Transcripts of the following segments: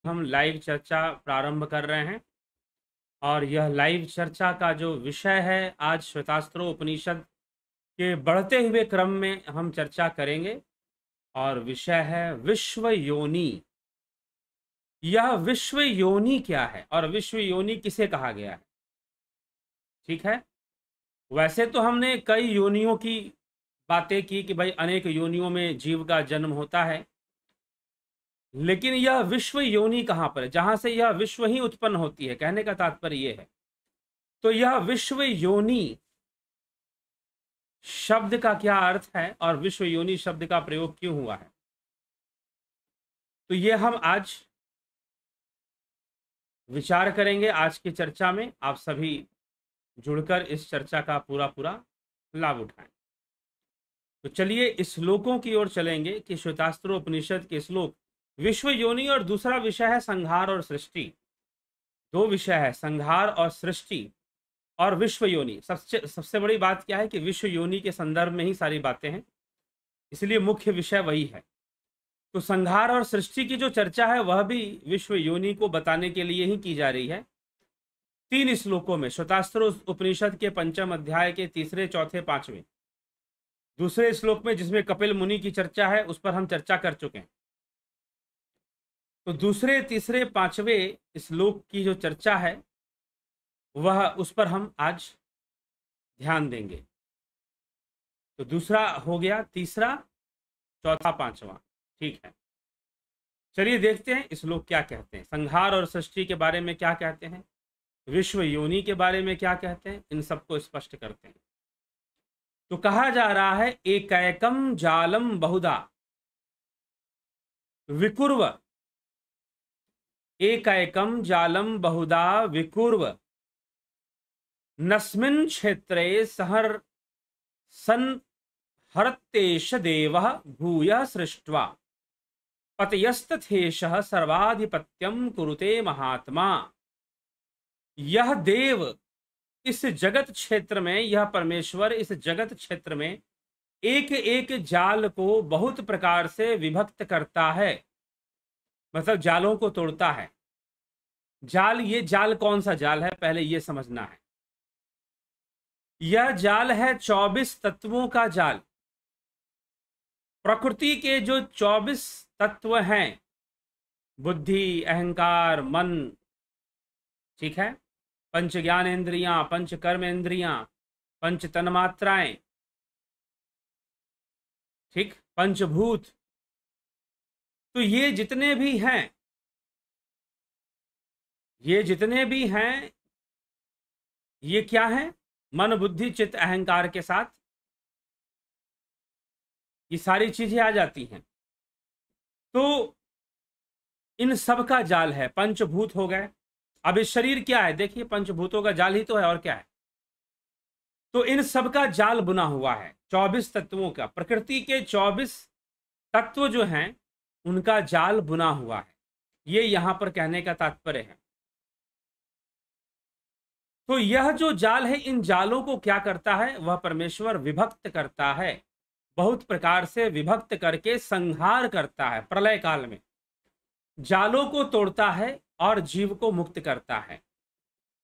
हम लाइव चर्चा प्रारंभ कर रहे हैं और यह लाइव चर्चा का जो विषय है आज श्वेतास्त्र उपनिषद के बढ़ते हुए क्रम में हम चर्चा करेंगे और विषय है विश्व योनि। यह विश्व योनि क्या है और विश्व योनि किसे कहा गया है? ठीक है, वैसे तो हमने कई योनियों की बातें की कि भाई अनेक योनियों में जीव का जन्म होता है, लेकिन यह विश्व योनि कहां पर है जहां से यह विश्व ही उत्पन्न होती है? कहने का तात्पर्य यह है। तो यह विश्व योनि शब्द का क्या अर्थ है और विश्व योनि शब्द का प्रयोग क्यों हुआ है, तो यह हम आज विचार करेंगे। आज की चर्चा में आप सभी जुड़कर इस चर्चा का पूरा लाभ उठाएं। तो चलिए इस श्लोकों की ओर चलेंगे कि श्वेतास्त्र उपनिषद के श्लोक विश्व योनि और दूसरा विषय है संहार और सृष्टि। दो विषय है, संहार और सृष्टि और विश्व योनि। सबसे बड़ी बात क्या है कि विश्व योनि के संदर्भ में ही सारी बातें हैं, इसलिए मुख्य विषय वही है। तो संहार और सृष्टि की जो चर्चा है वह भी विश्व योनि को बताने के लिए ही की जा रही है। 3 श्लोकों में श्वेतास्त्र उपनिषद के 5वें अध्याय के 3, 4, 5वें, दूसरे श्लोक में जिसमें कपिल मुनि की चर्चा है उस पर हम चर्चा कर चुके हैं। तो दूसरे, तीसरे, 5वें श्लोक की जो चर्चा है वह उस पर हम आज ध्यान देंगे। तो दूसरा हो गया, तीसरा, चौथा, 5वां। ठीक है, चलिए देखते हैं इस श्लोक क्या कहते हैं। संहार और सृष्टि के बारे में क्या कहते हैं, विश्व योनि के बारे में क्या कहते हैं, इन सबको स्पष्ट करते हैं। तो कहा जा रहा है एकैकम जालम बहुधा विकुर्व, एकैकम जालम बहुधा विकुर्व नस्मिन् क्षेत्रे सहर संहरतेश देवः भूयः सृष्ट्वा पतयस्तथेशः सर्वाधिपत्यम कुरुते महात्मा। यह देव इस जगत क्षेत्र में, यह परमेश्वर इस जगत क्षेत्र में एक एक जाल को बहुत प्रकार से विभक्त करता है, मतलब जालों को तोड़ता है। जाल, ये जाल कौन सा जाल है पहले ये समझना है। यह जाल है 24 तत्वों का जाल। प्रकृति के जो 24 तत्व हैं, बुद्धि, अहंकार, मन, ठीक है, पंच ज्ञानेन्द्रियां, पंच कर्मेंद्रियां, पंच तन्मात्राएं, ठीक, पंचभूत, तो ये जितने भी हैं, ये जितने भी हैं, ये क्या है? मन, बुद्धि, चित्त, अहंकार के साथ ये सारी चीजें आ जाती हैं। तो इन सब का जाल है, पंचभूत हो गए। अब इस शरीर क्या है? देखिए पंचभूतों का जाल ही तो है, और क्या है? तो इन सब का जाल बुना हुआ है 24 तत्वों का। प्रकृति के 24 तत्व जो हैं उनका जाल बुना हुआ है, ये यहां पर कहने का तात्पर्य है। तो यह जो जाल है, इन जालों को क्या करता है? वह परमेश्वर विभक्त करता है, बहुत प्रकार से विभक्त करके संहार करता है। प्रलय काल में जालों को तोड़ता है और जीव को मुक्त करता है।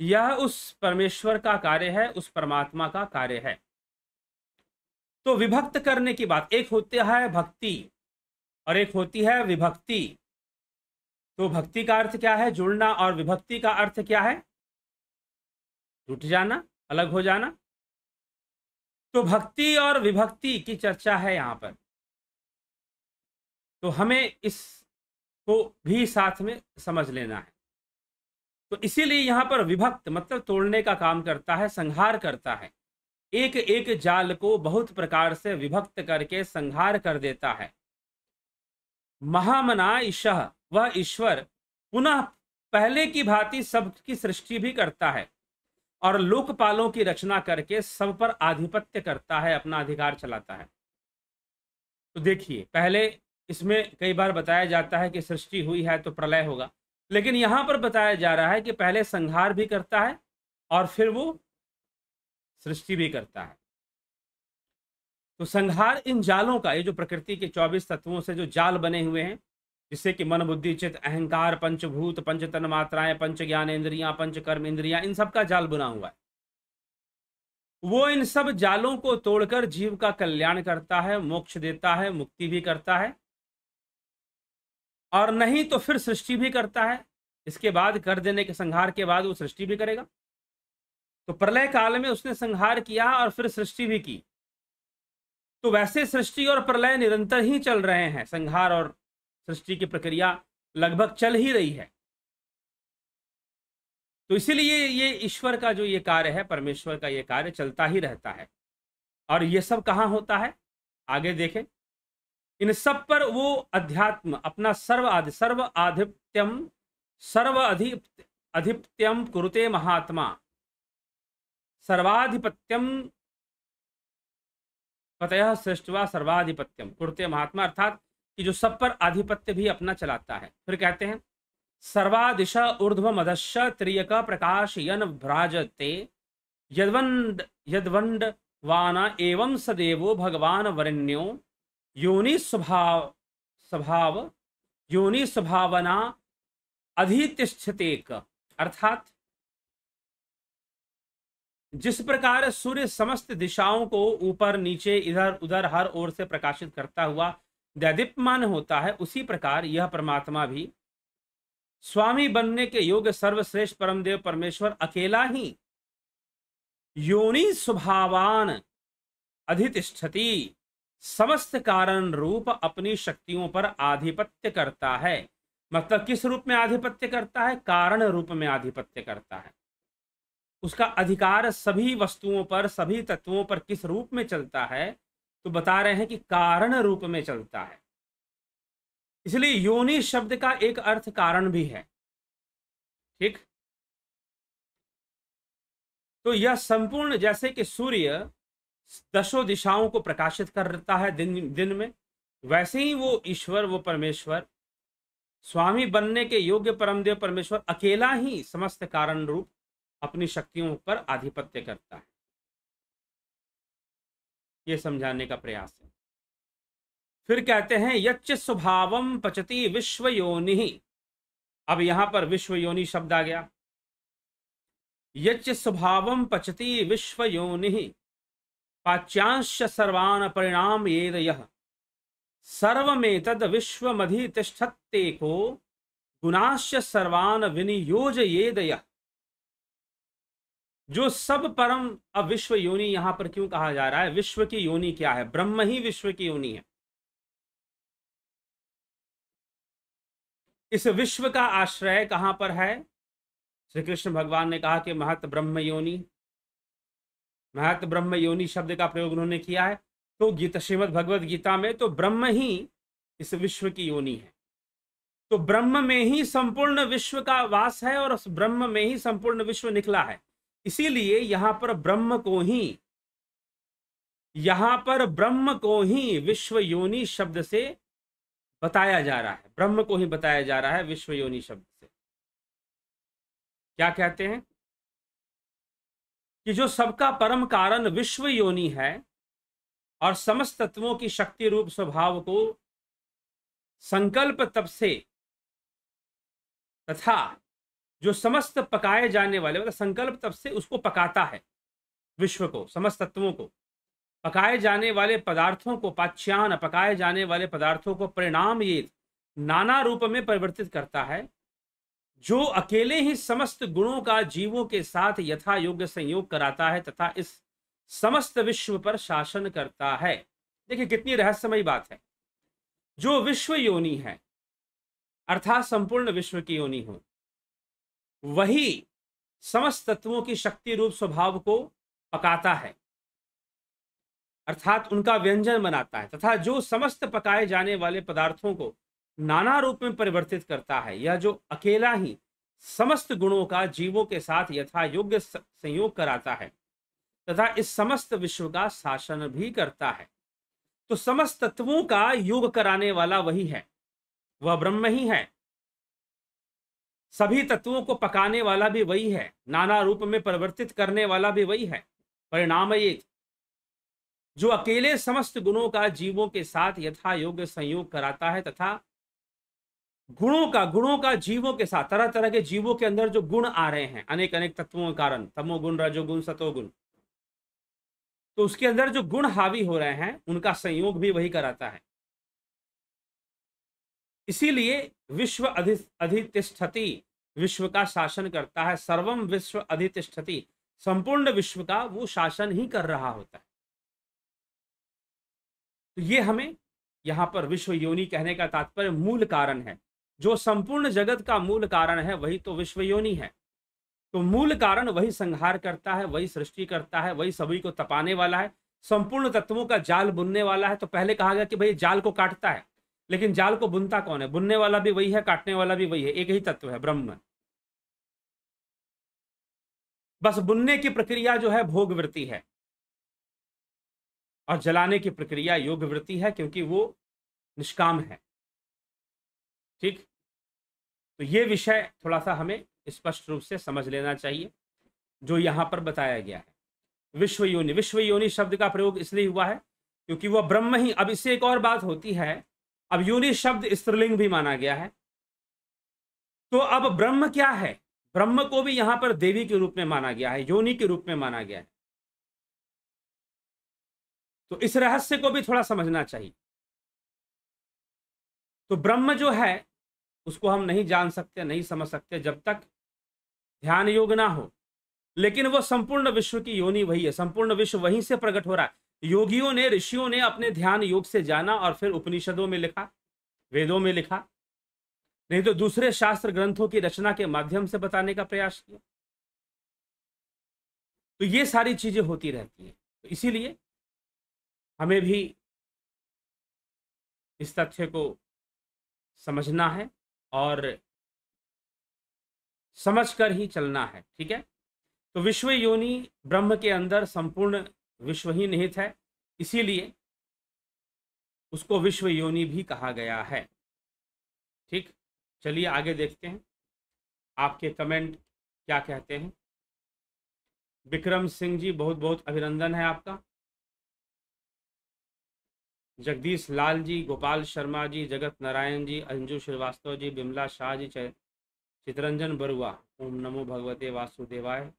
यह उस परमेश्वर का कार्य है, उस परमात्मा का कार्य है। तो विभक्त करने की बात, एक होती है भक्ति और एक होती है विभक्ति। तो भक्ति का अर्थ क्या है? जुड़ना, और विभक्ति का अर्थ क्या है? टूट जाना, अलग हो जाना। तो भक्ति और विभक्ति की चर्चा है यहां पर, तो हमें इसको भी साथ में समझ लेना है। तो इसीलिए यहां पर विभक्त मतलब तोड़ने का काम करता है, संहार करता है, एक एक जाल को बहुत प्रकार से विभक्त करके संहार कर देता है। महामना ईशः, वह ईश्वर पुनः पहले की भांति सबकी सृष्टि भी करता है और लोकपालों की रचना करके सब पर आधिपत्य करता है, अपना अधिकार चलाता है। तो देखिए, पहले इसमें कई बार बताया जाता है कि सृष्टि हुई है तो प्रलय होगा, लेकिन यहां पर बताया जा रहा है कि पहले संहार भी करता है और फिर वो सृष्टि भी करता है। तो संहार इन जालों का, ये जो प्रकृति के 24 तत्वों से जो जाल बने हुए हैं, जिससे कि मन बुद्धि चित्त अहंकार पंचभूत पंच तन मात्राएं पंच ज्ञानेंद्रियां पंच कर्म इंद्रियां इन सब का जाल बुना हुआ है। वो इन सब जालों को तोड़कर जीव का कल्याण करता है, मोक्ष देता है, मुक्ति भी करता है, और नहीं तो फिर सृष्टि भी करता है। इसके बाद कर देने के संहार के बाद वो सृष्टि भी करेगा। तो प्रलय काल में उसने संहार किया और फिर सृष्टि भी की। तो वैसे सृष्टि और प्रलय निरंतर ही चल रहे हैं, संहार और सृष्टि की प्रक्रिया लगभग चल ही रही है। तो इसीलिए ये ईश्वर का जो ये कार्य है, परमेश्वर का ये कार्य चलता ही रहता है। और ये सब कहाँ होता है आगे देखें। इन सब पर वो अध्यात्म अपना सर्व अधिपत्यम कुरुते महात्मा, सर्वाधिपत्यम पतयः सृष्टवा सर्वाधिपत्यम कुरुते महात्मा, अर्थात कि जो सब पर आधिपत्य भी अपना चलाता है। फिर कहते हैं सर्वादिशा ऊर्ध्व मदश्य त्रियक प्रकाश यन भ्राजते यद्वंड वाना एवं सदेवो भगवान वरेण्यो योनि स्वभावना अधितिष्ठतेक। अर्थात जिस प्रकार सूर्य समस्त दिशाओं को ऊपर नीचे इधर उधर हर ओर से प्रकाशित करता हुआ दैदीप्यमान होता है, उसी प्रकार यह परमात्मा भी स्वामी बनने के योग्य सर्वश्रेष्ठ परमदेव परमेश्वर अकेला ही योनि स्वभावान अधितिष्ठति, समस्त कारण रूप अपनी शक्तियों पर आधिपत्य करता है। मतलब किस रूप में आधिपत्य करता है? कारण रूप में आधिपत्य करता है। उसका अधिकार सभी वस्तुओं पर, सभी तत्वों पर किस रूप में चलता है? तो बता रहे हैं कि कारण रूप में चलता है। इसलिए योनि शब्द का एक अर्थ कारण भी है। ठीक, तो यह संपूर्ण, जैसे कि सूर्य दशों दिशाओं को प्रकाशित करता है दिन में, वैसे ही वो ईश्वर, वो परमेश्वर स्वामी बनने के योग्य परमदेव परमेश्वर अकेला ही समस्त कारण रूप अपनी शक्तियों पर आधिपत्य करता है। ये समझाने का प्रयास है। फिर कहते हैं यच्च स्वभावम पचति विश्व योनि। अब यहां पर विश्व योनि शब्द आ गया। यच्च स्वभावम पचति विश्व योनि पाच्यांश सर्वान परिणाम येदयः सर्वमेतद विश्वमधितिष्ठत्येको गुणाश्च सर्वान विनियोजयेदयः। जो सब परम, अब विश्व योनि यहां पर क्यों कहा जा रहा है? विश्व की योनि क्या है? ब्रह्म ही विश्व की योनि है। इस विश्व का आश्रय कहां पर है? श्री कृष्ण भगवान ने कहा कि महत ब्रह्म योनि, महत ब्रह्म योनि शब्द का प्रयोग उन्होंने किया है। तो गीता, श्रीमद् भगवद गीता में तो ब्रह्म ही इस विश्व की योनि है। तो ब्रह्म में ही संपूर्ण विश्व का वास है और उस ब्रह्म में ही संपूर्ण विश्व निकला है। इसीलिए यहां पर ब्रह्म को ही विश्व योनि शब्द से बताया जा रहा है। ब्रह्म को ही बताया जा रहा है विश्व योनि शब्द से। क्या कहते हैं कि जो सबका परम कारण विश्व योनि है और समस्त तत्वों की शक्ति रूप स्वभाव को संकल्प तप से तथा जो समस्त पकाए जाने वाले, मतलब संकल्प तप से उसको पकाता है, विश्व को, समस्त तत्वों को, पकाए जाने वाले पदार्थों को, पाच्यान पकाए जाने वाले पदार्थों को परिणाम ये नाना रूप में परिवर्तित करता है, जो अकेले ही समस्त गुणों का जीवों के साथ यथा योग्य संयोग कराता है तथा इस समस्त विश्व पर शासन करता है। देखिए कितनी रहस्यमयी बात है। जो विश्व योनि है, अर्थात संपूर्ण विश्व की योनि हो, वही समस्त तत्वों की शक्ति रूप स्वभाव को पकाता है, अर्थात उनका व्यंजन बनाता है, तथा जो समस्त पकाए जाने वाले पदार्थों को नाना रूप में परिवर्तित करता है, यह जो अकेला ही समस्त गुणों का जीवों के साथ यथा योग्य संयोग कराता है तथा इस समस्त विश्व का शासन भी करता है। तो समस्त तत्वों का योग कराने वाला वही है, वह ब्रह्म ही है। सभी तत्वों को पकाने वाला भी वही है, नाना रूप में परिवर्तित करने वाला भी वही है। परिणाम ये, जो अकेले समस्त गुणों का जीवों के साथ यथा योग्य संयोग कराता है तथा गुणों का जीवों के साथ, तरह तरह के जीवों के अंदर जो गुण आ रहे हैं अनेक अनेक तत्वों के कारण, तमोगुण, रजोगुण, सतोगुण, तो उसके अंदर जो गुण हावी हो रहे हैं उनका संयोग भी वही कराता है। इसीलिए विश्व अधितिष्ठति, विश्व का शासन करता है। सर्वम विश्व अधितिष्ठति, संपूर्ण विश्व का वो शासन ही कर रहा होता है। तो ये हमें यहां पर विश्व योनि कहने का तात्पर्य मूल कारण है। जो संपूर्ण जगत का मूल कारण है वही तो विश्व योनि है। तो मूल कारण वही संहार करता है, वही सृष्टि करता है, वही सभी को तपाने वाला है, संपूर्ण तत्वों का जाल बुनने वाला है। तो पहले कहा गया कि भाई जाल को काटता है, लेकिन जाल को बुनता कौन है? बुनने वाला भी वही है, काटने वाला भी वही है, एक ही तत्व है, ब्रह्म। बस बुनने की प्रक्रिया जो है भोग वृत्ति है और जलाने की प्रक्रिया योग वृत्ति है, क्योंकि वो निष्काम है। ठीक, तो ये विषय थोड़ा सा हमें स्पष्ट रूप से समझ लेना चाहिए जो यहां पर बताया गया है। विश्व योनि, विश्व योनि शब्द का प्रयोग इसलिए हुआ है क्योंकि वह ब्रह्म ही। अब इससे एक और बात होती है, अब योनि शब्द स्त्रीलिंग भी माना गया है, तो अब ब्रह्म क्या है? ब्रह्म को भी यहां पर देवी के रूप में माना गया है, योनि के रूप में माना गया है। तो इस रहस्य को भी थोड़ा समझना चाहिए। तो ब्रह्म जो है उसको हम नहीं जान सकते, नहीं समझ सकते जब तक ध्यान योग ना हो, लेकिन वो संपूर्ण विश्व की योनि वही है, संपूर्ण विश्व वहीं से प्रकट हो रहा है। योगियों ने, ऋषियों ने अपने ध्यान योग से जाना और फिर उपनिषदों में लिखा, वेदों में लिखा, नहीं तो दूसरे शास्त्र ग्रंथों की रचना के माध्यम से बताने का प्रयास किया। तो ये सारी चीजें होती रहती हैं। तो इसीलिए हमें भी इस तथ्य को समझना है और समझकर ही चलना है। ठीक है, तो विश्व योनि ब्रह्म के अंदर संपूर्ण विश्व ही निहित है, इसीलिए उसको विश्व योनि भी कहा गया है। ठीक, चलिए आगे देखते हैं आपके कमेंट क्या कहते हैं। विक्रम सिंह जी, बहुत बहुत अभिनंदन है आपका। जगदीश लाल जी, गोपाल शर्मा जी, जगत नारायण जी, अंजू श्रीवास्तव जी, बिमला शाह जी, चितरंजन बरुआ, ओम नमो भगवते वासुदेवाय,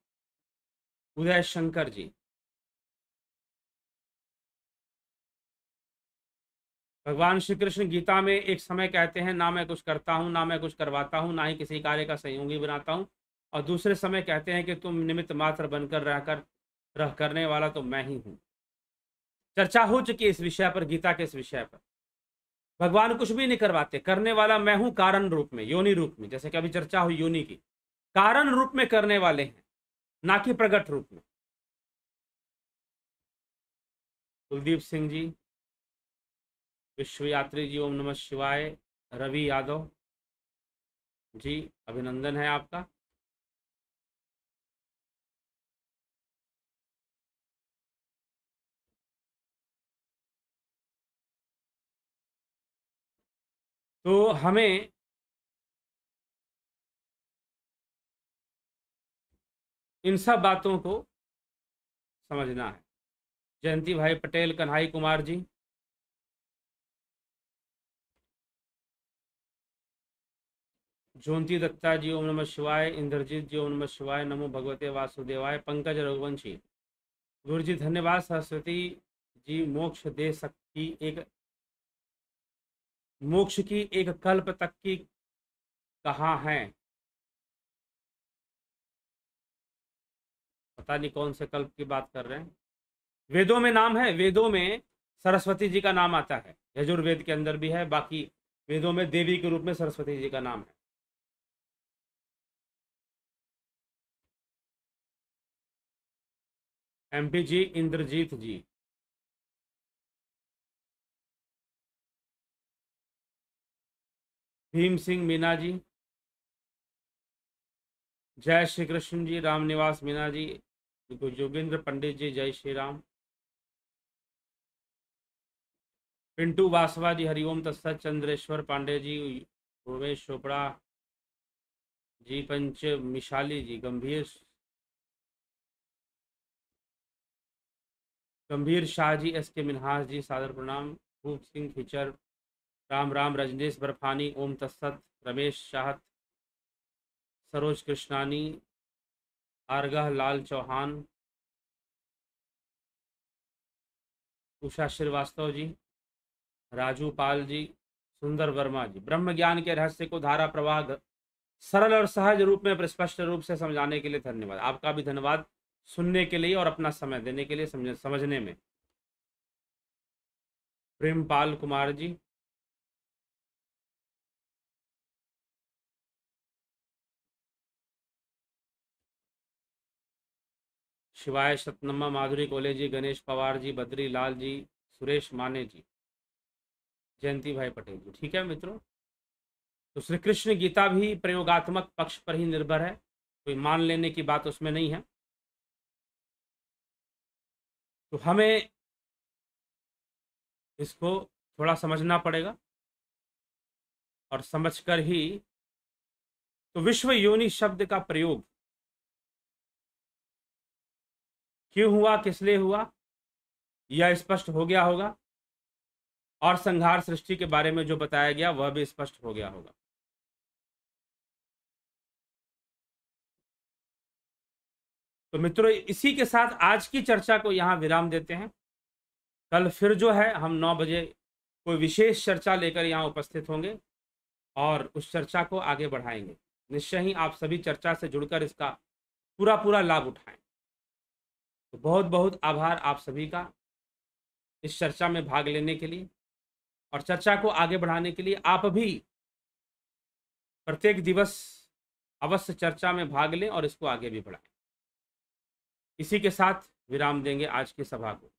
उदय शंकर जी, भगवान श्री कृष्ण गीता में एक समय कहते हैं ना मैं कुछ करता हूं, ना मैं कुछ करवाता हूं, ना ही किसी कार्य का सहयोगी बनाता हूं, और दूसरे समय कहते हैं कि तुम निमित्त मात्र बनकर रह करने वाला तो मैं ही हूं। चर्चा हो चुकी है इस विषय पर, गीता के इस विषय पर। भगवान कुछ भी नहीं करवाते, करने वाला मैं हूं, कारण रूप में, योनि रूप में, जैसे कि अभी चर्चा हुई योनि की, कारण रूप में करने वाले हैं, ना कि प्रकट रूप में। कुलदीप सिंह जी, विश्व यात्री जी, ओम नमः शिवाय, रवि यादव जी, अभिनंदन है आपका। तो हमें इन सब बातों को समझना है। जयंती भाई पटेल, कन्हई कुमार जी, ज्योति दत्ता जी, ओम नमः शिवाय, इंद्रजीत जी, ओम नमः शिवाय, नमो भगवते वासुदेवाय, पंकज रघुवंशी, गुरु जी धन्यवाद। सरस्वती जी, मोक्ष की एक कल्प तक की कहाँ है? पता नहीं कौन से कल्प की बात कर रहे हैं। वेदों में नाम है, वेदों में सरस्वती जी का नाम आता है, यजुर्वेद के अंदर भी है, बाकी वेदों में देवी के रूप में सरस्वती जी का नाम है। एमपी जी, इंद्रजीत जी, भीम सिंह मीना जी, जय श्री कृष्ण जी, रामनिवास मीना जी, जोगिंद्र पंडित जी, जय श्री राम, पिंटू बासवा जी, हरिओम तत्सत, चंद्रेश्वर पांडे जी, उमेश चोपड़ा जी, पंच मिशाली जी, गंभीर शाह जी, एस के मिनहास जी, सादर प्रणाम, भूप सिंह खिचर, राम राम, रजनीश बर्फानी, ओम तत्सत, रमेश चाहत, सरोज कृष्णानी, आरगह लाल चौहान, उषा श्रीवास्तव जी, राजू पाल जी, सुंदर वर्मा जी। ब्रह्म ज्ञान के रहस्य को धारा प्रवाह सरल और सहज रूप में स्पष्ट रूप से समझाने के लिए धन्यवाद। आपका भी धन्यवाद सुनने के लिए और अपना समय देने के लिए समझने में। प्रेमपाल कुमार जी, शिवाय सतनम्मा, माधुरी कोले जी, गणेश पवार जी, बद्री लाल जी, सुरेश माने जी, जयंती भाई पटेल जी। ठीक है मित्रों, तो श्री कृष्ण गीता भी प्रयोगात्मक पक्ष पर ही निर्भर है, कोई मान लेने की बात उसमें नहीं है। तो हमें इसको थोड़ा समझना पड़ेगा और समझकर ही, तो विश्व योनि शब्द का प्रयोग क्यों हुआ, किस लिए हुआ, यह स्पष्ट हो गया होगा, और संहार सृष्टि के बारे में जो बताया गया वह भी स्पष्ट हो गया होगा। तो मित्रों, इसी के साथ आज की चर्चा को यहां विराम देते हैं। कल फिर जो है हम 9 बजे कोई विशेष चर्चा लेकर यहां उपस्थित होंगे और उस चर्चा को आगे बढ़ाएंगे। निश्चय ही आप सभी चर्चा से जुड़कर इसका पूरा पूरा लाभ उठाएं। तो बहुत बहुत आभार आप सभी का इस चर्चा में भाग लेने के लिए, और चर्चा को आगे बढ़ाने के लिए आप भी प्रत्येक दिवस अवश्य चर्चा में भाग लें और इसको आगे भी बढ़ाएं। इसी के साथ विराम देंगे आज की सभा को।